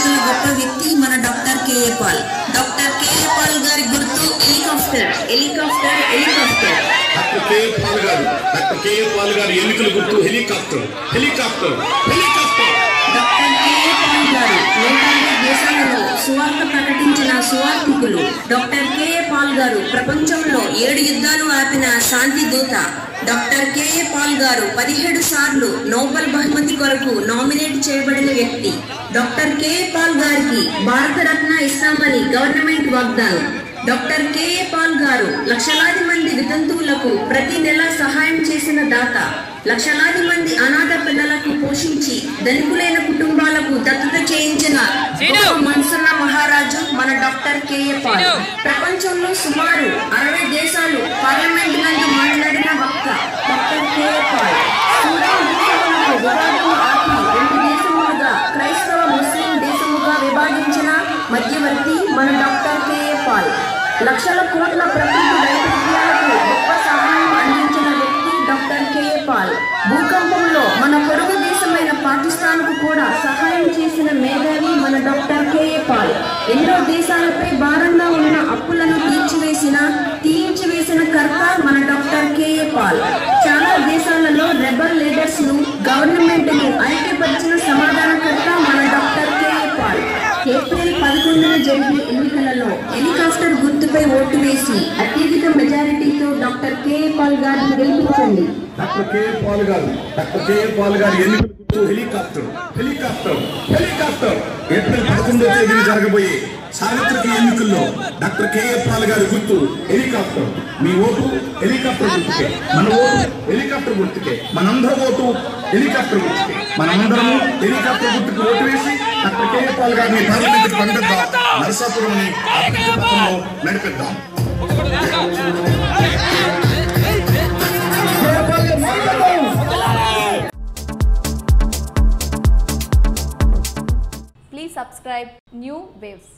చేయగల గొప్ప వ్యక్తి మన doctor K A Paul. Doctor K A Paul గారి గుర్తు helicopter. Helicopter helicopter doctor K A Paul గారు ఎన్నికల గుర్తు helicopter. Helicopter helicopter doctor K A Paul గారు 150 దేశాలలో సువార్త ప్రకటించిన సువార్థికులు. డాక్టర్ కేఏ పాల్ గారు ప్రపంచంలో 7 యుద్ధాలు ఆపిన శాంతి దూత. డాక్టర్ కేఏ పాల్ గారు 17 సార్లు నోబెల్ బహుమతి కొరకు నామినేట్ చేయబడిన వ్యక్తి. డాక్టర్ కేఏ పాల్ గారికి భారతరత్న ఇస్తామని గవర్నమెంట్ వాగ్దానం. డాక్టర్ కేఏ పాల్ గారు లక్షలాది మంది వితంతువులకు ప్రతి నెల సహాయం చేసిన దాత. లక్షలాది మంది అనాథ పిల్లలకు పోషించి ధనికులైన కుటుంబాలకు దత్తత చేయించిన మనసున్న మహారాజు మన డాక్టర్ కేఏ పాల్. ప్రపంచంలో సుమారు 60 దేశాలు పార్లమెంట్ నందు మాట్లాడిన వక్త డాక్టర్ కేఏ పాల్. సూడాన్ దేశములకు వివాదం ఆపి 2 దేశములుగా క్రైస్తవ ముస్లిం దేశముగా విభజించిన మధ్యవర్తి మన డాక్టర్ కేఏ పాల్. లక్షల కోట్ల ప్రకృతి వైవిధ్యాలకు గొప్ప సహాయం అందించిన వ్యక్తి డాక్టర్ కేఏ పాల్. భూకంపంలో మన పొరుగు దేశమైన పాకిస్తాన్ కు కూడా సహాయం చేసిన మేధావి మన డాక్టర్ కేఏ పాల్. ఎన్నో దేశాలపై భారంగా ఉన్న అప్పులను తీయించివేసిన కర్త మన డాక్టర్ కేఏ పాల్. చాలా దేశాలలో రెబల్ లీడర్స్ ను గవర్నమెంట్ ను ఐక్యపరిచిన సమాధానకర్త మన డాక్టర్ కేఏ పాల్. ఏప్రిల్ 11న జరిగే ఎన్నికలలో హెలికాప్టర్ గుర్తుపై ఓటు వేసి అత్యధిక మెజారిటీతో డాక్టర్ కేఏ పాల్ గారిని గెలిపించండి. డాక్టర్ కేఏ పాల్ గారు ఎన్నికల గుర్తు హెలికాప్టర్. హెలికాప్టర్ హెలికాప్టర్ ఏప్రిల్ 11వ తేదీన జరగబోయే సార్వత్రిక ఎన్నికల్లో డాక్టర్ కేఏ పాల్ గారి గుర్తు హెలికాప్టర్. మీ ఓటు హెలికాప్టర్ గుర్తుకే, మన ఓటు హెలికాప్టర్ గుర్తుకే, మనందరం ఓటు హెలికాప్టర్ గుర్తుకే. మనమందరము హెలికాప్టర్ గుర్తుకు ఓటు వేసి డాక్టర్ కేఏ పాల్ గారిని పార్లమెంట్కి పంపిద్దాం. నరసాపురంని అభివృద్ధి పథంలో నడిపిద్దాం. Please subscribe New Waves.